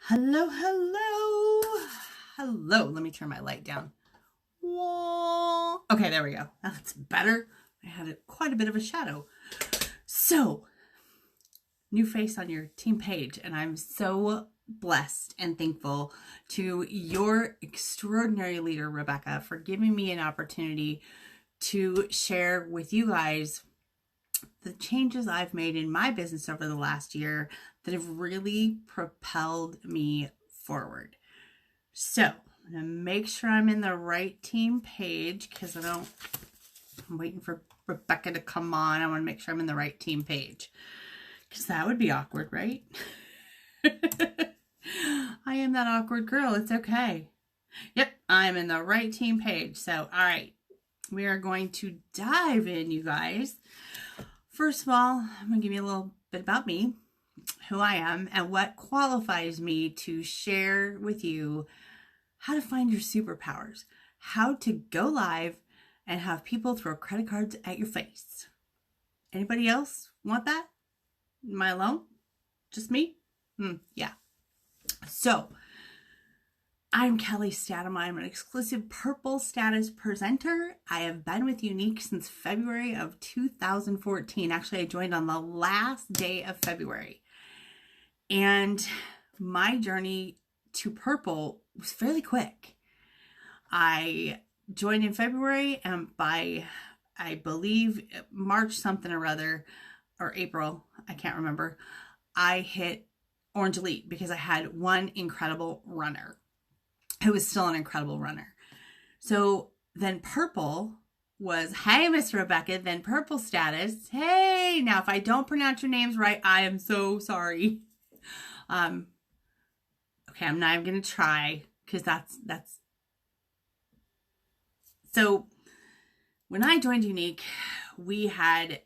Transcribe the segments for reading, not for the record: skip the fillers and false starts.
Hello, hello, hello. Let me turn my light down. Whoa. Okay, there we go. That's better. I had quite a bit of a shadow. So, new face on your team page, and I'm so blessed and thankful to your extraordinary leader, Rebecca, for giving me an opportunity to share with you guys the changes I've made in my business over the last year that have really propelled me forward. So I'm going to make sure I'm in the right team page because I'm waiting for Rebecca to come on. I want to make sure I'm in the right team page because that would be awkward, right? I am that awkward girl. It's okay. Yep, I'm in the right team page. So, all right, we are going to dive in, you guys. First of all, I'm going to give you a little bit about me, who I am, and what qualifies me to share with you how to find your superpowers, how to go live and have people throw credit cards at your face. Anybody else want that? Am I alone? Just me? Yeah. So, I'm Kelly Statema. I'm an exclusive Purple Status presenter. I have been with Unique since February of 2014. Actually, I joined on the last day of February. And my journey to Purple was fairly quick. I joined in February, and by, I believe, March something or other, or April, I can't remember, I hit Orange Elite because I had one incredible runner who was still an incredible runner. So then Purple was, hey, Miss Rebecca, then Purple Status. Hey, now if I don't pronounce your names right, I am so sorry. Okay, I'm not even going to try because that's. So when I joined Unique, we had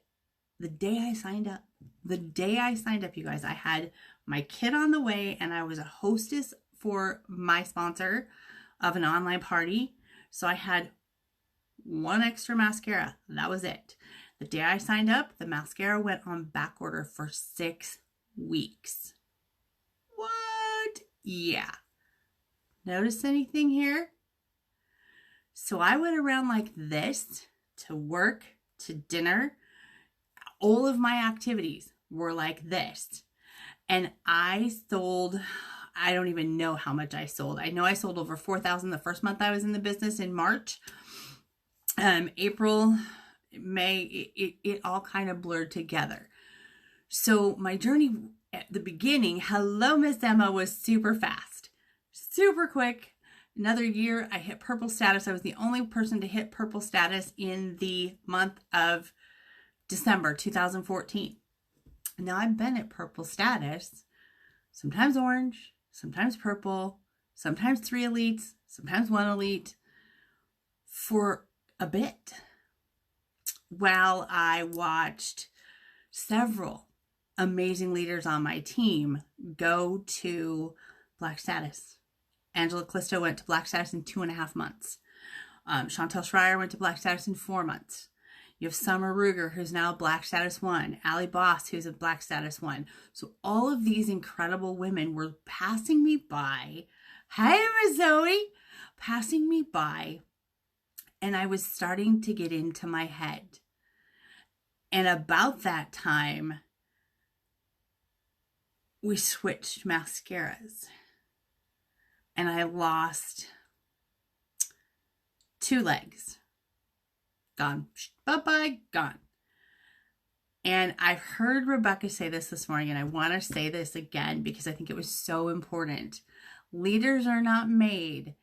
the day I signed up, you guys, I had my kid on the way and I was a hostess for my sponsor of an online party. So I had one extra mascara. That was it. The day I signed up, the mascara went on back order for 6 weeks. What? Yeah. Notice anything here? So I went around like this to work, to dinner. All of my activities were like this. And I sold, I don't even know how much I sold. I know I sold over 4,000 the first month I was in the business in March. April, May, it all kind of blurred together. So my journey at the beginning, hello, Miss Emma, was super fast, super quick. Another year, I hit Purple Status. I was the only person to hit Purple Status in the month of December 2014. Now I've been at Purple Status, sometimes orange, sometimes purple, sometimes 3 elites, sometimes 1 elite, for a bit. While I watched several amazing leaders on my team go to Black Status. Angela Callisto went to Black Status in 2.5 months. Chantel Schreier went to Black Status in 4 months. You have Summer Ruger, who's now Black Status 1. Allie Boss, who's a Black Status 1. So all of these incredible women were passing me by. Hey, Miss Zoe! Passing me by. And I was starting to get into my head. And about that time, we switched mascaras. And I lost 2 legs. Gone. Bye-bye. Gone. And I've heard Rebecca say this morning, and I want to say this again because I think it was so important. Leaders are not made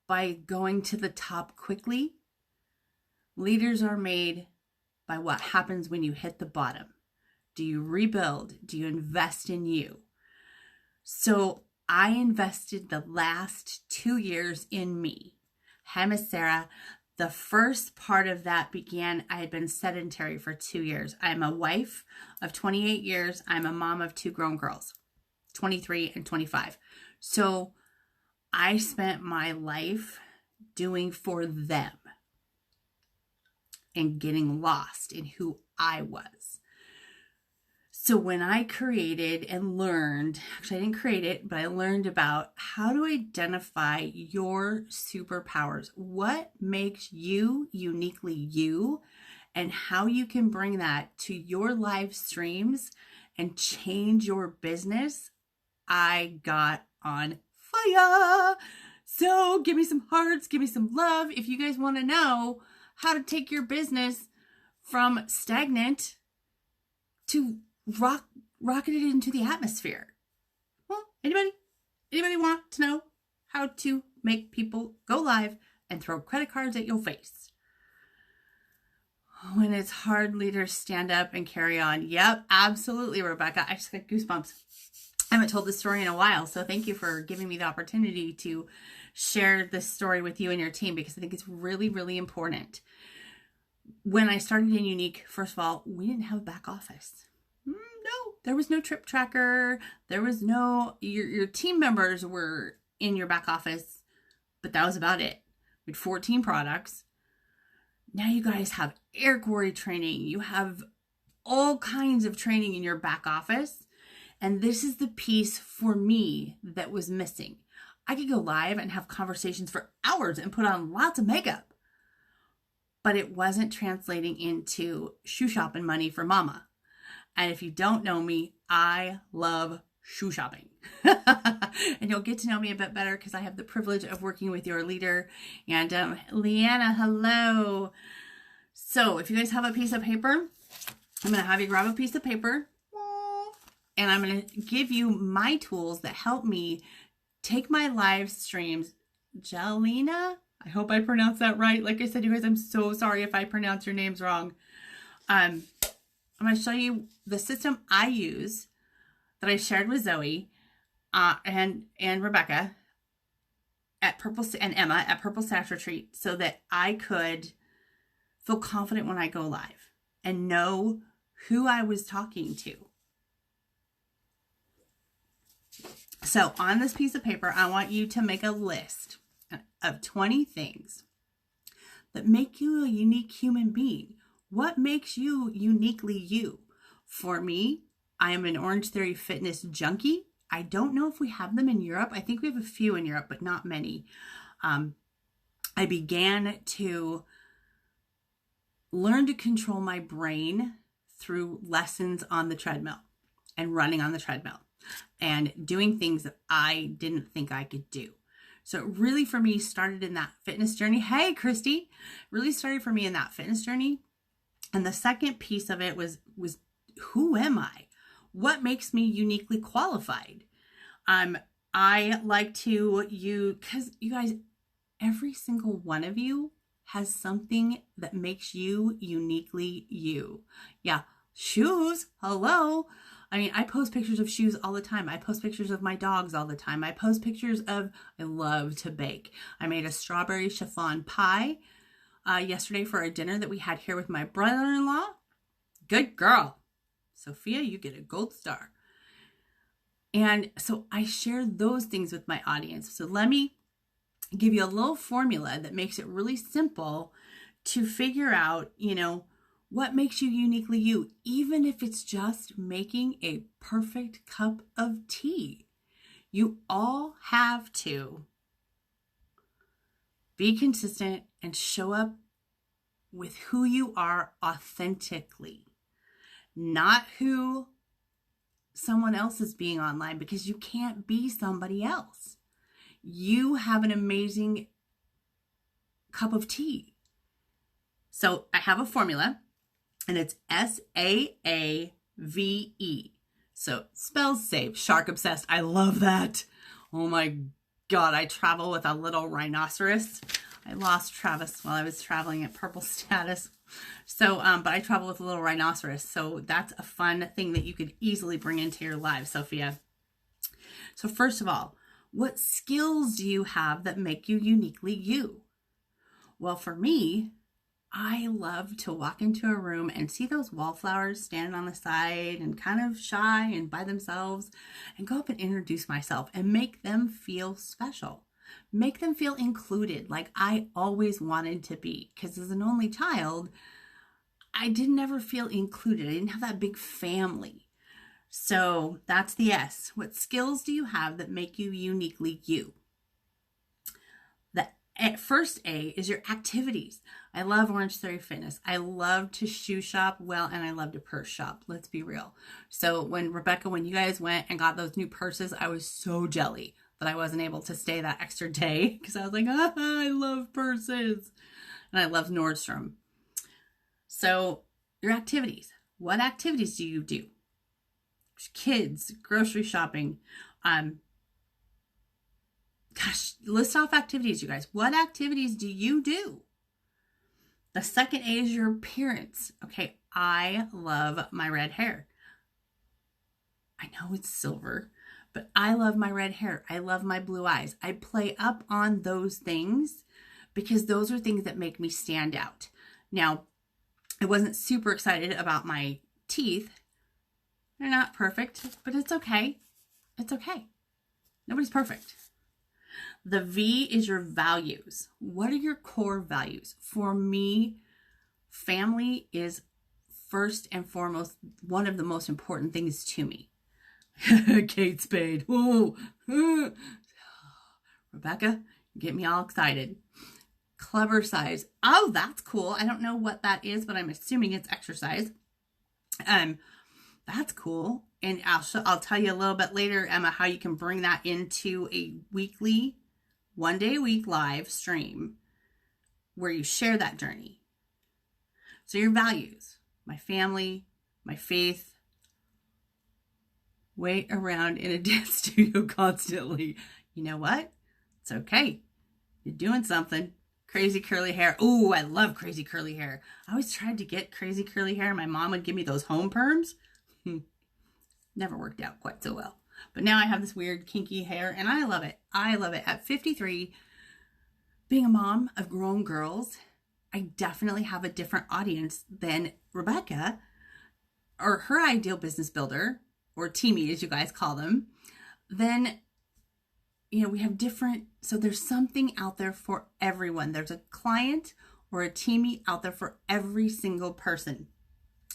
by going to the top quickly. Leaders are made by what happens when you hit the bottom. Do you rebuild? Do you invest in you? So I invested the last 2 years in me. Hi, Miss Sarah. The first part of that began, I had been sedentary for 2 years. I'm a wife of 28 years. I'm a mom of 2 grown girls, 23 and 25. So I spent my life doing for them and getting lost in who I was. So when I created and learned, actually I didn't create it, but I learned about how to identify your superpowers, what makes you uniquely you, and how you can bring that to your live streams and change your business, I got on fire. So give me some hearts, give me some love. If you guys want to know how to take your business from stagnant to rocketed into the atmosphere. Well, anybody want to know how to make people go live and throw credit cards at your face when it's hard? Leaders stand up and carry on. Yep, absolutely, Rebecca. I just got goosebumps. I haven't told this story in a while, so thank you for giving me the opportunity to share this story with you and your team, because I think it's really, really important. When I started in Unique, first of all, we didn't have a back office. No, there was no trip tracker. There was no, your team members were in your back office, but that was about it. We had 14 products. Now you guys have air query training. You have all kinds of training in your back office. And this is the piece for me that was missing. I could go live and have conversations for hours and put on lots of makeup, but it wasn't translating into shoe shopping money for mama. And if you don't know me, I love shoe shopping. And you'll get to know me a bit better because I have the privilege of working with your leader. And Leanna, hello. So if you guys have a piece of paper, I'm going to have you grab a piece of paper. And I'm going to give you my tools that help me take my live streams. Jalina, I hope I pronounced that right. Like I said, you guys, I'm so sorry if I pronounce your names wrong. I'm going to show you the system I use that I shared with Zoe and Rebecca at and Emma at Purple Stash Retreat, so that I could feel confident when I go live and know who I was talking to. So on this piece of paper, I want you to make a list of 20 things that make you a unique human being. What makes you uniquely you? For me, I am an Orange Theory fitness junkie. I don't know if we have them in Europe. I think we have a few in Europe, but not many. I began to learn to control my brain through lessons on the treadmill and running on the treadmill and doing things that I didn't think I could do. So it really for me started in that fitness journey. Hey, Christy, really started for me in that fitness journey. And the second piece of it was who am I? What makes me uniquely qualified? I like to because you guys, every single one of you has something that makes you uniquely you. Yeah, shoes, hello. I mean, I post pictures of shoes all the time. I post pictures of my dogs all the time. I post pictures of, I love to bake. I made a strawberry chiffon pie yesterday for a dinner that we had here with my brother-in-law. Good girl. Sophia, you get a gold star. And so I share those things with my audience. So let me give you a little formula that makes it really simple to figure out, what makes you uniquely you, even if it's just making a perfect cup of tea. You all have to be consistent and show up with who you are authentically, not who someone else is being online, because you can't be somebody else. You have an amazing cup of tea. So I have a formula, and it's SAAVE. So spells safe, shark obsessed. I love that. Oh my God, I travel with a little rhinoceros. I lost Travis while I was traveling at Purple Status. So, but I travel with a little rhinoceros. So that's a fun thing that you could easily bring into your life, Sophia. So first of all, what skills do you have that make you uniquely you? Well, for me, I love to walk into a room and see those wallflowers standing on the side and kind of shy and by themselves, and go up and introduce myself and make them feel special. Make them feel included, like I always wanted to be. Because as an only child, I didn't ever feel included. I didn't have that big family. So that's the S. What skills do you have that make you uniquely you? The first A is your activities. I love Orange Theory Fitness. I love to shoe shop well, and I love to purse shop. Let's be real. So when you guys went and got those new purses, I was so jelly that I wasn't able to stay that extra day because I was like, I love purses. And I love Nordstrom. So your activities. What activities do you do? Kids, grocery shopping. List off activities, you guys. What activities do you do? The second A is your appearance. Okay, I love my red hair. I know it's silver, but I love my red hair. I love my blue eyes. I play up on those things because those are things that make me stand out. Now, I wasn't super excited about my teeth. They're not perfect, but it's okay. It's okay. Nobody's perfect. The V is your values. What are your core values? For me, family is first and foremost one of the most important things to me. Kate Spade. Ooh. Rebecca, you get me all excited. Clever size. Oh, that's cool. I don't know what that is, but I'm assuming it's exercise. That's cool. And I'll tell you a little bit later, Emma, how you can bring that into a weekly, 1 day a week live stream where you share that journey. So your values, my family, my faith, wait around in a dance studio constantly. You know what? It's okay. You're doing something. Crazy curly hair. Ooh, I love crazy curly hair. I always tried to get crazy curly hair. My mom would give me those home perms. Never worked out quite so well. But now I have this weird kinky hair and I love it. I love it. At 53, being a mom of grown girls, I definitely have a different audience than Rebecca or her ideal business builder, or teamie as you guys call them. Then, we have different, so there's something out there for everyone. There's a client or a teamie out there for every single person.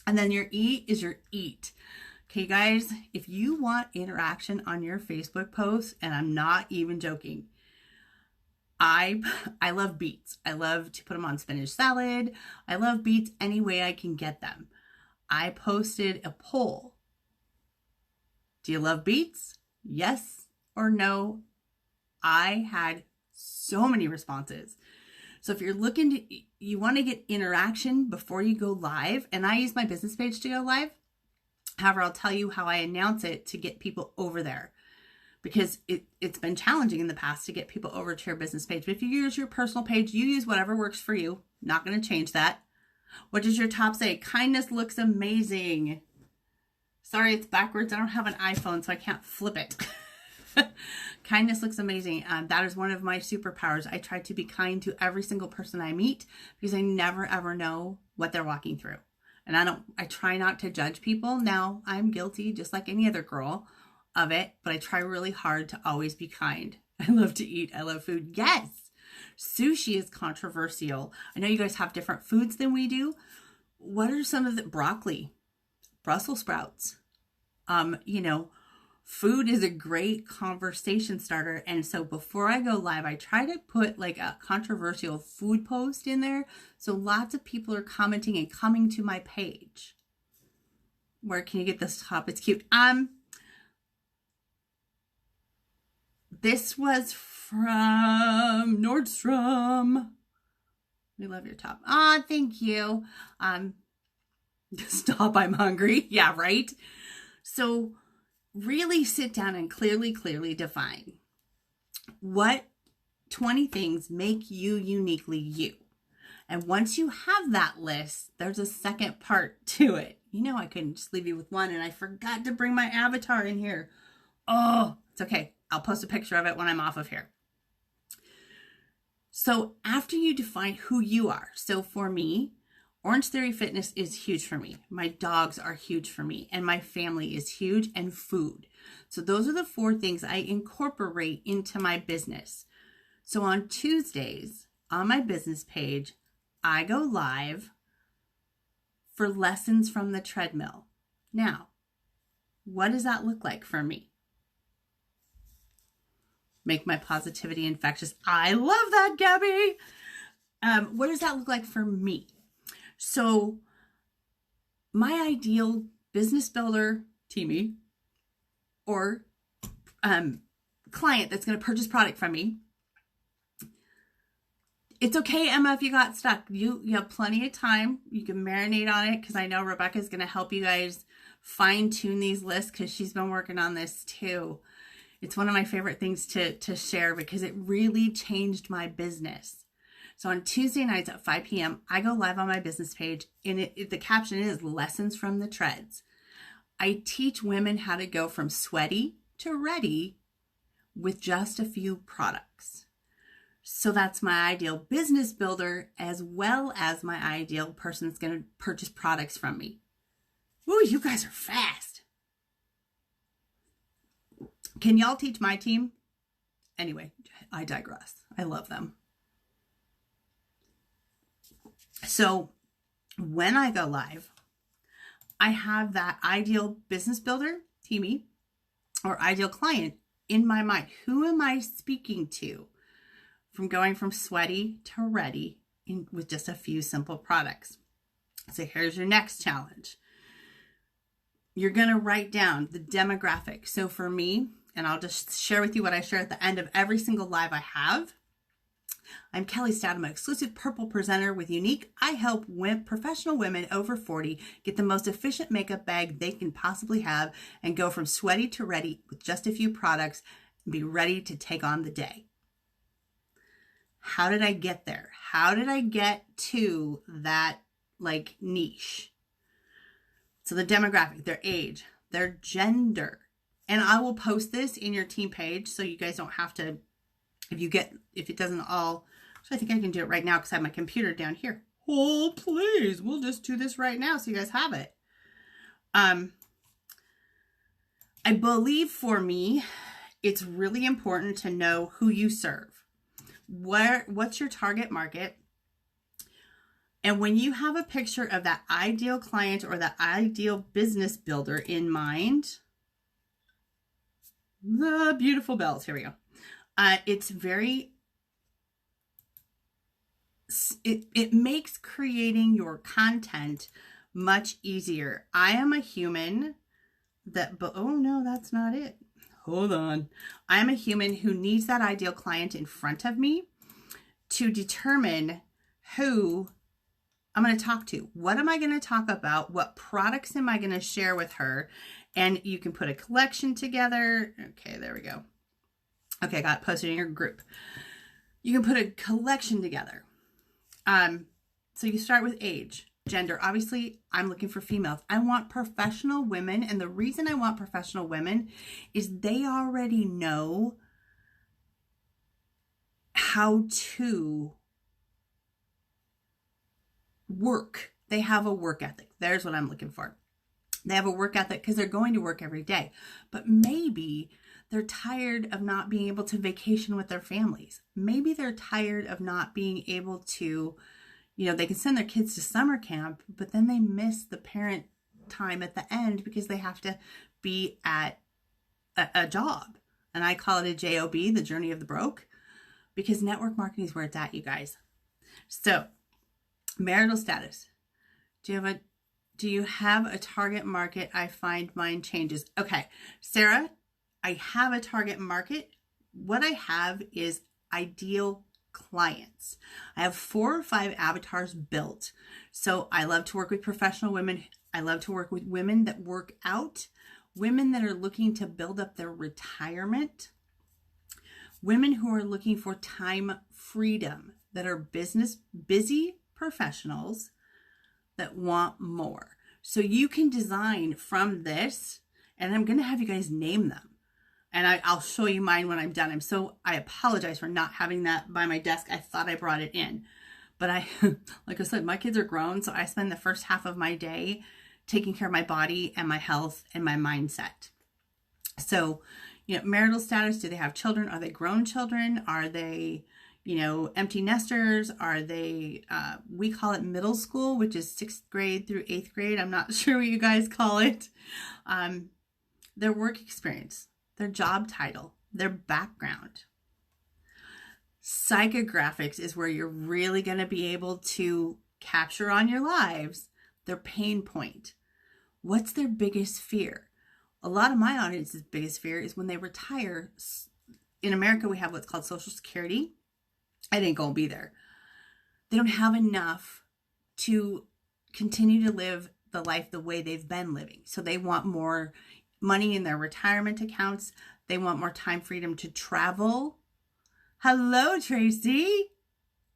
And then your E is your eat. Okay, guys, if you want interaction on your Facebook posts, and I'm not even joking, I love beets. I love to put them on spinach salad. I love beets any way I can get them. I posted a poll. Do you love beets? Yes or no? I had so many responses. So if you're you want to get interaction before you go live, and I use my business page to go live. However, I'll tell you how I announce it to get people over there, because it's been challenging in the past to get people over to your business page. But if you use your personal page, you use whatever works for you. Not going to change that. What does your top say? Kindness looks amazing. Sorry, it's backwards. I don't have an iPhone, so I can't flip it. Kindness looks amazing. That is one of my superpowers. I try to be kind to every single person I meet because I never ever know what they're walking through. And I try not to judge people. Now, I'm guilty just like any other girl of it, but I try really hard to always be kind. I love to eat. I love food. Yes. Sushi is controversial. I know you guys have different foods than we do. What are some of the broccoli, Brussels sprouts? Food is a great conversation starter. And so before I go live, I try to put like a controversial food post in there. So lots of people are commenting and coming to my page. Where can you get this top? It's cute. This was from Nordstrom. We love your top. Ah, thank you. Stop, I'm hungry. Yeah, right. So really sit down and clearly define what 20 things make you uniquely you. And once you have that list, there's a second part to it. I couldn't just leave you with one, and I forgot to bring my avatar in here. Oh, it's okay. I'll post a picture of it when I'm off of here. So after you define who you are, so for me, Orange Theory Fitness is huge for me. My dogs are huge for me, and my family is huge, and food. So those are the 4 things I incorporate into my business. So on Tuesdays on my business page, I go live for lessons from the treadmill. Now, What does that look like for me? Make my positivity infectious. I love that, Gabby. What does that look like for me? So my ideal business builder, teamie, or client that's going to purchase product from me. It's okay, Emma, if you got stuck. You have plenty of time. You can marinate on it because I know Rebecca's going to help you guys fine tune these lists because she's been working on this too. It's one of my favorite things to share because it really changed my business. So on Tuesday nights at 5 p.m., I go live on my business page, and the caption is Lessons from the Treads. I teach women how to go from sweaty to ready with just a few products. So that's my ideal business builder as well as my ideal person that's going to purchase products from me. Ooh, you guys are fast. Can y'all teach my team? Anyway, I digress. I love them. So when I go live, I have that ideal business builder, teamie, or ideal client in my mind. Who am I speaking to from going from sweaty to ready with just a few simple products? So here's your next challenge. You're going to write down the demographic. So for me, and I'll just share with you what I share at the end of every single live I have. I'm Kelly Statema, exclusive purple presenter with Unique. I help professional women over 40 get the most efficient makeup bag they can possibly have and go from sweaty to ready with just a few products and be ready to take on the day. How did I get there? How did I get to that niche? So the demographic, their age, their gender. And I will post this in your team page so you guys don't have to, if it doesn't all, so I think I can do it right now because I have my computer down here. Oh, please. We'll just do this right now so you guys have it. I believe for me, it's really important to know who you serve. What's your target market? And when you have a picture of that ideal client or that ideal business builder in mind, the beautiful bells, here we go. It's very, it makes creating your content much easier. I am a human oh no, that's not it. Hold on. I'm a human who needs that ideal client in front of me to determine who I'm going to talk to. What am I going to talk about? What products am I going to share with her? And you can put a collection together. Okay, there we go. Okay, I got it posted in your group. You can put a collection together. So you start with age, gender. Obviously, I'm looking for females. I want professional women. And the reason I want professional women is they already know how to work. They have a work ethic. There's what I'm looking for. They have a work ethic because they're going to work every day. But maybe they're tired of not being able to vacation with their families. Maybe they're tired of not being able to, they can send their kids to summer camp, but then they miss the parent time at the end because they have to be at a job. And I call it a JOB, the journey of the broke, because network marketing is where it's at, you guys. So marital status. Do you have a target market? I find mine changes. Okay, Sarah, I have a target market. What I have is ideal clients. I have 4 or 5 avatars built. So I love to work with professional women. I love to work with women that work out, women that are looking to build up their retirement, women who are looking for time freedom, that are busy professionals that want more. So you can design from this, and I'm going to have you guys name them. And I'll show you mine when I'm done. I apologize for not having that by my desk. I thought I brought it in. But like I said, my kids are grown, so I spend the first half of my day taking care of my body and my health and my mindset. So, marital status, do they have children? Are they grown children? Are they, empty nesters? Are they, we call it middle school, which is 6th grade through 8th grade. I'm not sure what you guys call it. their work experience, their job title, their background. Psychographics is where you're really going to be able to capture on your lives their pain point. What's their biggest fear? A lot of my audience's biggest fear is when they retire. In America, we have what's called Social Security. I ain't gonna be there. They don't have enough to continue to live the life the way they've been living. So they want more money in their retirement accounts. They want more time freedom to travel. Hello, Tracy.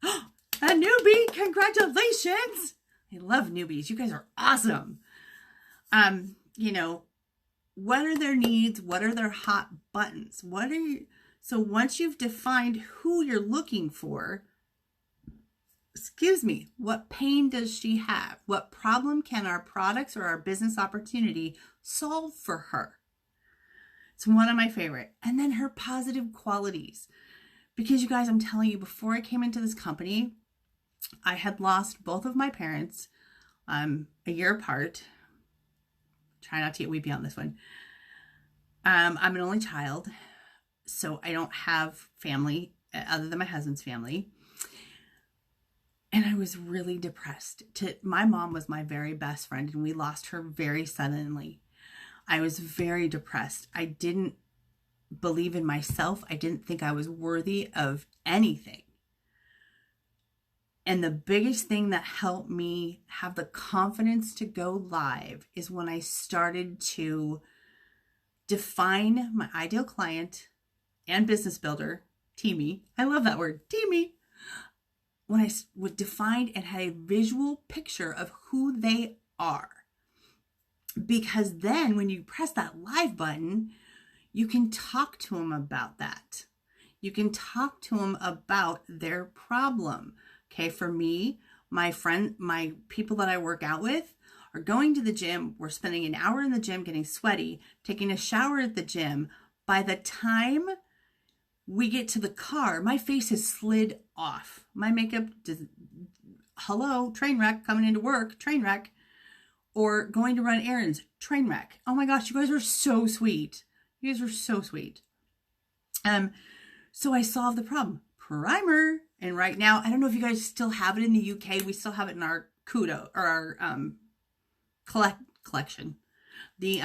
A newbie, congratulations. I love newbies. You guys are awesome. What are their needs? What are their hot buttons? So once you've defined who you're looking for, what pain does she have? What problem can our products or our business opportunity solve for her? It's one of my favorite. And then her positive qualities. Because you guys, I'm telling you, before I came into this company, I had lost both of my parents a year apart. Try not to get weepy on this one. I'm an only child, so I don't have family other than my husband's family. And I was really depressed. My mom was my very best friend, and we lost her very suddenly. I was very depressed. I didn't believe in myself. I didn't think I was worthy of anything. And the biggest thing that helped me have the confidence to go live is when I started to define my ideal client and business builder, teamie. I love that word, teamie. When I would define and had a visual picture of who they are. Because then when you press that live button, you can talk to them about that. You can talk to them about their problem. Okay, for me, my people that I work out with are going to the gym. We're spending an hour in the gym getting sweaty, taking a shower at the gym. By the time we get to the car, my face has slid off. My makeup, train wreck, coming into work, train wreck, or going to run errands, train wreck. Oh my gosh, you guys are so sweet. You guys are so sweet. So I solved the problem. Primer. And right now, I don't know if you guys still have it in the UK. We still have it in our Kudo or our collection. The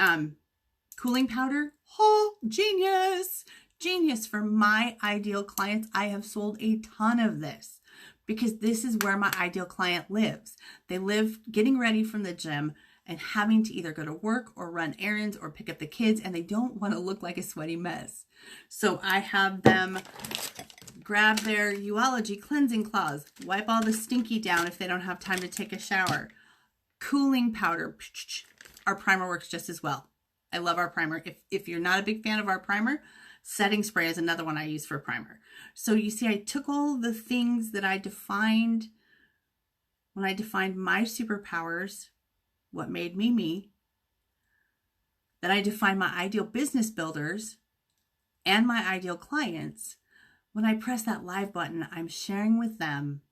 cooling powder. Oh, genius. Genius for my ideal clients. I have sold a ton of this because this is where my ideal client lives. They live getting ready from the gym and having to either go to work or run errands or pick up the kids, and they don't want to look like a sweaty mess. So I have them grab their Uology cleansing cloths, wipe all the stinky down if they don't have time to take a shower. Cooling powder. Our primer works just as well. I love our primer. If you're not a big fan of our primer, setting spray is another one I use for primer. So you see, I took all the things that I defined when I defined my superpowers, what made me me. Then I defined my ideal business builders and my ideal clients. When I press that live button, I'm sharing with them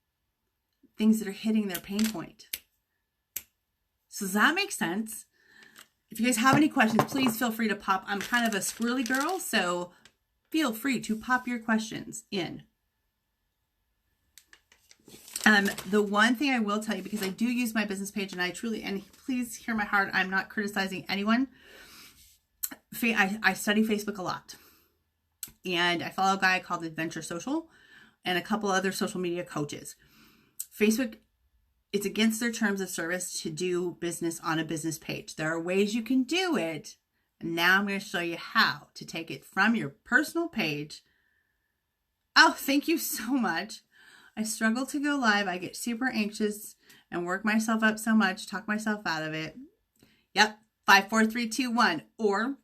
things that are hitting their pain point. So does that make sense? If you guys have any questions, please feel free to pop. I'm kind of a squirrely girl, so feel free to pop your questions in. The one thing I will tell you, because I do use my business page, and please hear my heart, I'm not criticizing anyone. I study Facebook a lot. And I follow a guy called Adventure Social and a couple other social media coaches. Facebook, it's against their terms of service to do business on a business page. There are ways you can do it. And now I'm going to show you how to take it from your personal page. Oh, thank you so much. I struggle to go live. I get super anxious and work myself up so much, talk myself out of it. Yep. 5, 4, 3, 2, 1. Or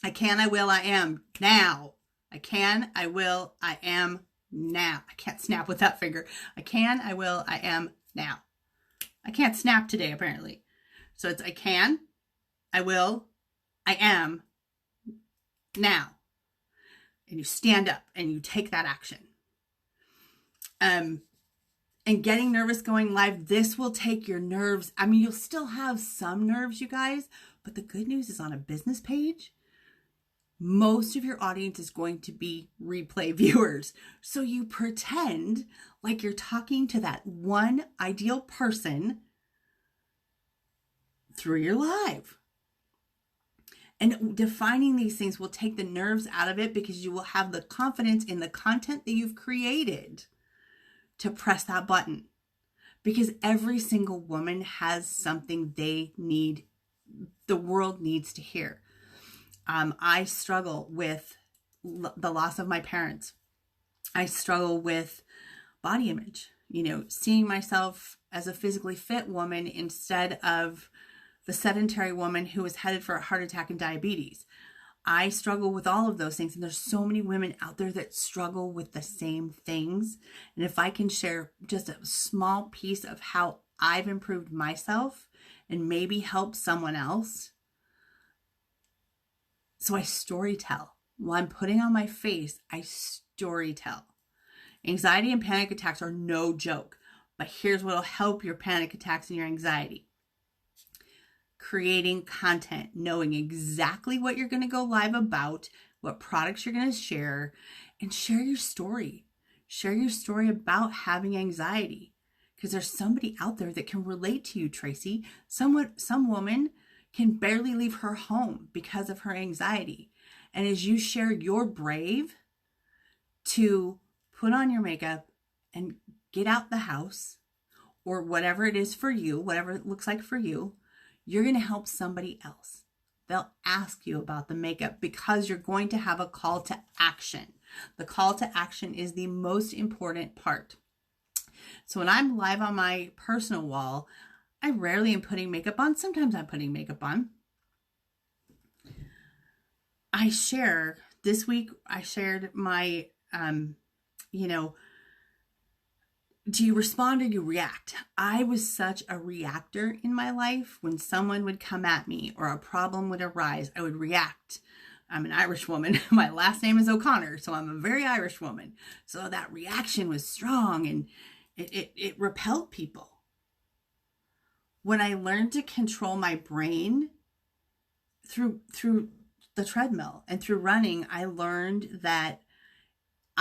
I can, I will, I am now. I can, I will, I am now. I can't snap with that finger. I can, I will, I am now. I can't snap today, apparently. So it's I can, I will, I am now. And you stand up and you take that action. And getting nervous going live, this will take your nerves. I mean, you'll still have some nerves, you guys, but the good news is on a business page, most of your audience is going to be replay viewers. So you pretend like you're talking to that one ideal person through your live. And defining these things will take the nerves out of it, because you will have the confidence in the content that you've created to press that button. Because every single woman has something they need, the world needs to hear. I struggle with the loss of my parents. I struggle with body image, seeing myself as a physically fit woman instead of the sedentary woman who was headed for a heart attack and diabetes. I struggle with all of those things. And there's so many women out there that struggle with the same things. And if I can share just a small piece of how I've improved myself and maybe help someone else. So I storytell. While I'm putting on my face, I storytell. Anxiety and panic attacks are no joke. But here's what will help your panic attacks and your anxiety. Creating content, knowing exactly what you're going to go live about, what products you're going to share, and share your story. Share your story about having anxiety, because there's somebody out there that can relate to you, Tracy. Some woman can barely leave her home because of her anxiety. And as you share, you're brave to put on your makeup and get out the house, or whatever it is for you, whatever it looks like for you, you're going to help somebody else. They'll ask you about the makeup because you're going to have a call to action. The call to action is the most important part. So when I'm live on my personal wall, I rarely am putting makeup on. Sometimes I'm putting makeup on. This week I shared my, do you respond or you react? I was such a reactor in my life. When someone would come at me or a problem would arise, I would react. I'm an Irish woman. My last name is O'Connor, so I'm a very Irish woman. So that reaction was strong and it repelled people. When I learned to control my brain through the treadmill and through running, I learned that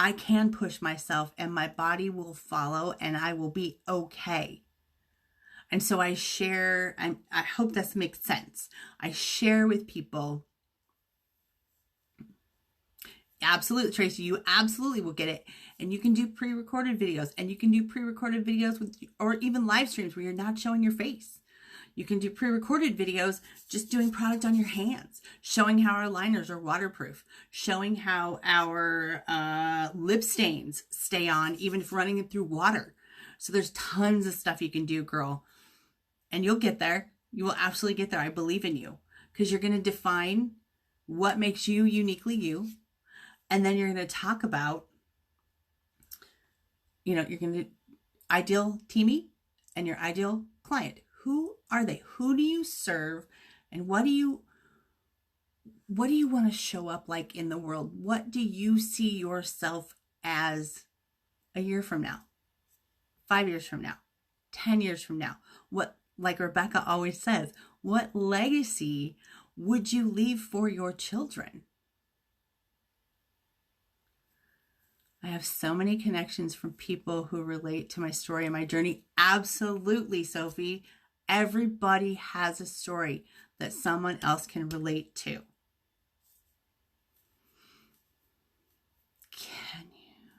I can push myself and my body will follow and I will be okay. And so I share, I hope this makes sense. I share with people. Absolutely, Tracy, you absolutely will get it. And you can do pre-recorded videos, and you can do pre-recorded videos with, or even live streams where you're not showing your face. You can do pre-recorded videos just doing product on your hands, showing how our liners are waterproof, showing how our lip stains stay on even if running it through water. So there's tons of stuff you can do, girl. And you'll get there. You will absolutely get there. I believe in you, because you're going to define what makes you uniquely you. And then you're going to talk about, you're going to ideal teamie and your ideal client. Who are they? Who do you serve? And what do you want to show up like in the world? What do you see yourself as a year from now, 5 years from now, 10 years from now? What, like Rebecca always says, what legacy would you leave for your children? I have so many connections from people who relate to my story and my journey. Absolutely, Sophie. Everybody has a story that someone else can relate to. Can you?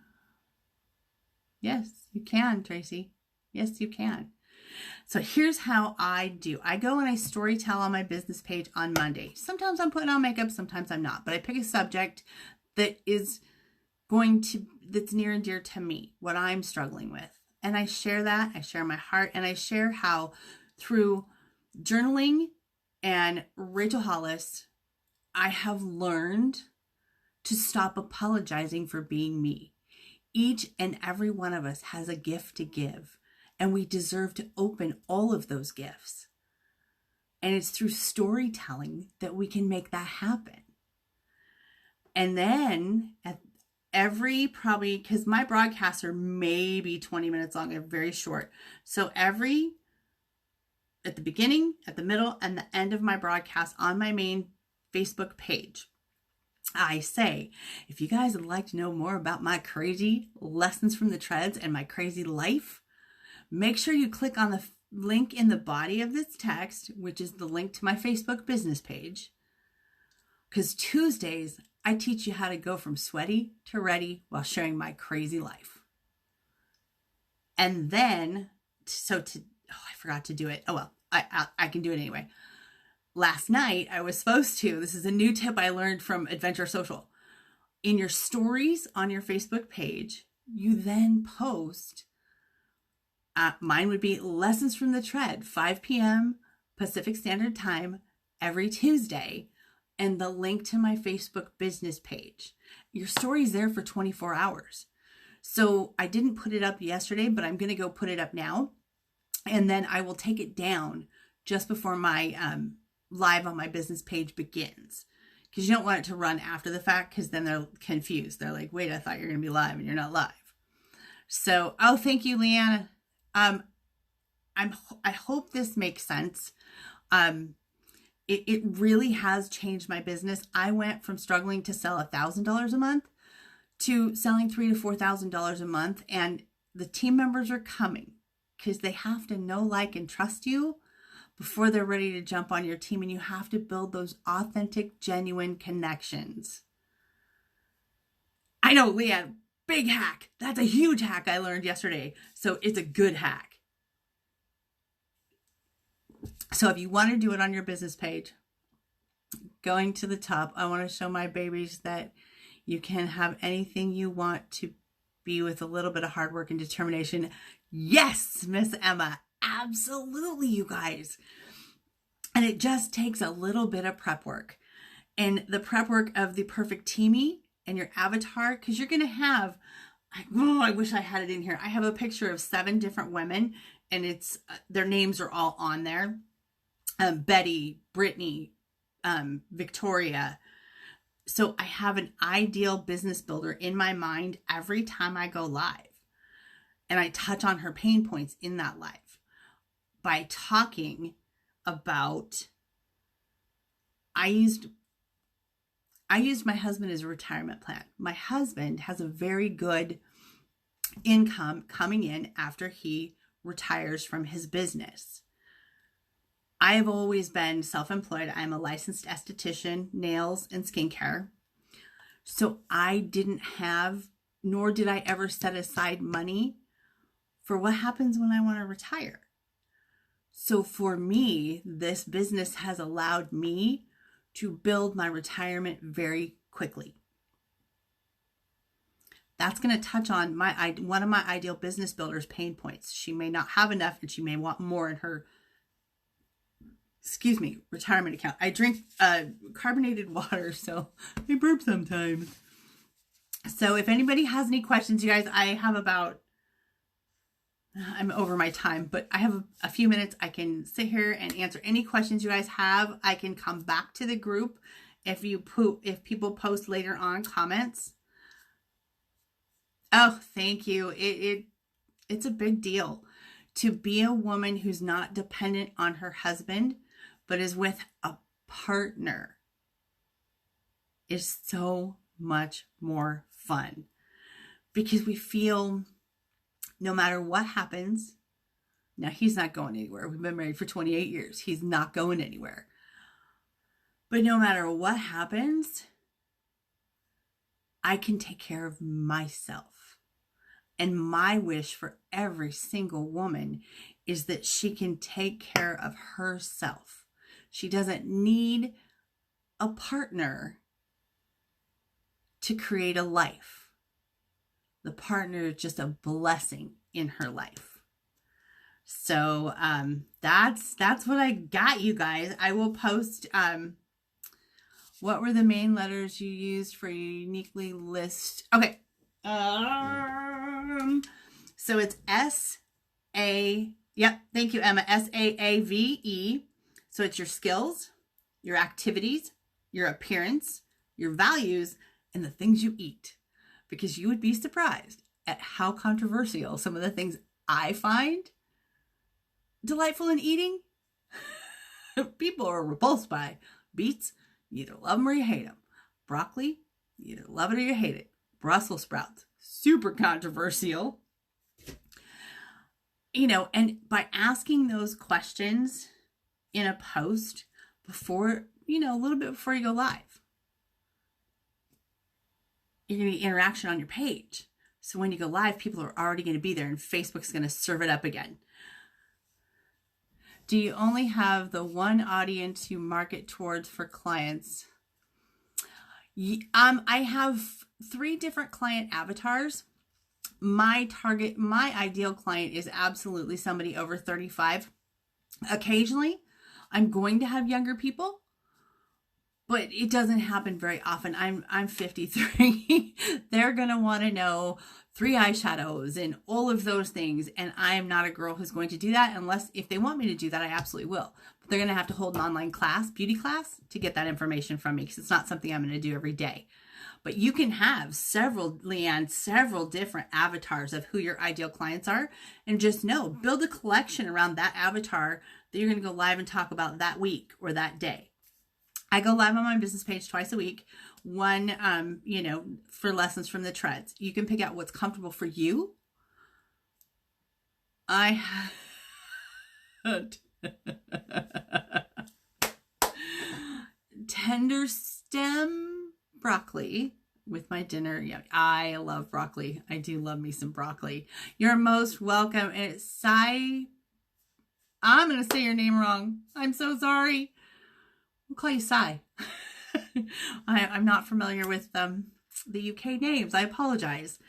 Yes, you can, Tracy. Yes, you can. So here's how I do. I go and I storytell on my business page on Monday. Sometimes I'm putting on makeup, sometimes I'm not. But I pick a subject that is that's near and dear to me, what I'm struggling with. And I share that. I share my heart, and I share how through journaling and Rachel Hollis, I have learned to stop apologizing for being me. Each and every one of us has a gift to give, and we deserve to open all of those gifts. And it's through storytelling that we can make that happen. And then because my broadcasts are maybe 20 minutes long, they're very short. So at the beginning, at the middle, and the end of my broadcast on my main Facebook page, I say, if you guys would like to know more about my crazy lessons from the treads and my crazy life, make sure you click on the link in the body of this text, which is the link to my Facebook business page. Because Tuesdays, I teach you how to go from sweaty to ready while sharing my crazy life. And then, I forgot to do it. Oh, well, I can do it anyway. Last night, I was supposed to, this is a new tip I learned from Adventure Social. In your stories on your Facebook page, you then post, mine would be Lessons from the Tread, 5 p.m. Pacific Standard Time every Tuesday, and the link to my Facebook business page. Your story's there for 24 hours. So I didn't put it up yesterday, but I'm going to go put it up now. And then I will take it down just before my live on my business page begins. Because you don't want it to run after the fact, because then they're confused. They're like, wait, I thought you were going to be live and you're not live. So, oh, thank you, Leanna. I hope this makes sense. It really has changed my business. I went from struggling to sell $1,000 a month to selling $3,000 to $4,000 a month. And the team members are coming because they have to know, like, and trust you before they're ready to jump on your team. And you have to build those authentic, genuine connections. I know, Leanne, big hack. That's a huge hack I learned yesterday. So it's a good hack. So if you want to do it on your business page, going to the top, I want to show my babies that you can have anything you want to be with a little bit of hard work and determination. Yes, Miss Emma, absolutely, you guys. And it just takes a little bit of prep work. And the prep work of the perfect teamie and your avatar, because you're going to have, I wish I had it in here. I have a picture of 7 different women, and it's their names are all on there. Betty, Brittany, Victoria. So I have an ideal business builder in my mind every time I go live. And I touch on her pain points in that live by talking about, I used my husband as a retirement plan. My husband has a very good income coming in after he retires from his business. I have always been self-employed. I'm a licensed esthetician, nails and skincare. So I didn't have, nor did I ever set aside money for what happens when I want to retire. So for me, this business has allowed me to build my retirement very quickly. That's going to touch on one of my ideal business builders' pain points. She may not have enough and she may want more in her retirement account. I drink carbonated water, so I burp sometimes. So if anybody has any questions, you guys, I have I'm over my time, but I have a few minutes. I can sit here and answer any questions you guys have. I can come back to the group if people post later on comments. Oh, thank you. It's a big deal to be a woman who's not dependent on her husband, but is with a partner. Is so much more fun because we feel no matter what happens. Now, he's not going anywhere. We've been married for 28 years. He's not going anywhere. But no matter what happens, I can take care of myself. And my wish for every single woman is that she can take care of herself. She doesn't need a partner to create a life. The partner is just a blessing in her life. So that's what I got, you guys. I will post what were the main letters you used for your uniquely list. Okay. So it's S-A, yep, thank you, Emma, S-A-A-V-E. So it's your skills, your activities, your appearance, your values, and the things you eat. Because you would be surprised at how controversial some of the things I find delightful in eating, people are repulsed by. Beets, you either love them or you hate them. Broccoli, you love it or you hate it. Brussels sprouts, super controversial. You know, and by asking those questions in a post before, you know, a little bit before you go live, you're going to get interaction on your page. So when you go live, people are already going to be there and Facebook's going to serve it up again. Do you only have the one audience you market towards for clients? I have 3 different client avatars. My ideal client is absolutely somebody over 35. Occasionally, I'm going to have younger people, but it doesn't happen very often. I'm 53. They're going to want to know 3 eyeshadows and all of those things. And I'm not a girl who's going to do that unless if they want me to do that, I absolutely will. But they're going to have to hold an online class, beauty class, to get that information from me because it's not something I'm going to do every day. But you can have several different avatars of who your ideal clients are. And just know, build a collection around that avatar that you're going to go live and talk about that week or that day. I go live on my business page twice a week. One, you know, for lessons from the treads. You can pick out what's comfortable for you. I had tender stem broccoli with my dinner. Yeah, I love broccoli. I do love me some broccoli. You're most welcome. And it's Sai. I'm going to say your name wrong. I'm so sorry. We'll call you Sai. I'm not familiar with the UK names. I apologize.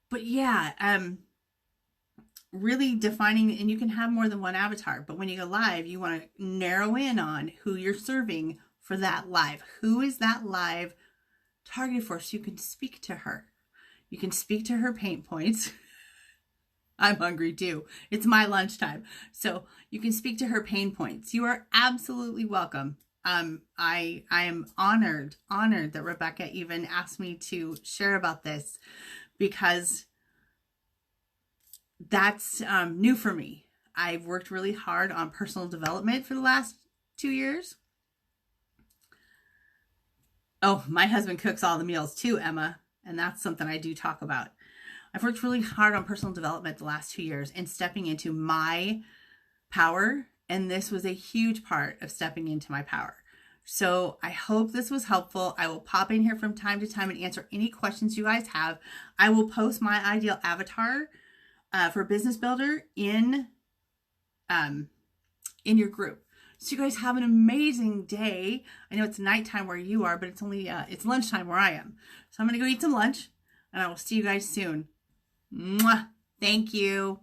But yeah, really defining, and you can have more than one avatar, but when you go live, you want to narrow in on who you're serving for that live. Who is that live targeted for, so you can speak to her. You can speak to her pain points. I'm hungry too. It's my lunchtime. So you can speak to her pain points. You are absolutely welcome. I am honored that Rebecca even asked me to share about this because that's new for me. I've worked really hard on personal development for the last 2 years. Oh, my husband cooks all the meals too, Emma, and that's something I do talk about. I've worked really hard on personal development the last 2 years and stepping into my power, and this was a huge part of stepping into my power. So I hope this was helpful. I will pop in here from time to time and answer any questions you guys have. I will post my ideal avatar for Business Builder in your group. So you guys have an amazing day. I know it's nighttime where you are, but it's only it's lunchtime where I am. So I'm going to go eat some lunch, and I will see you guys soon. Mwah! Thank you.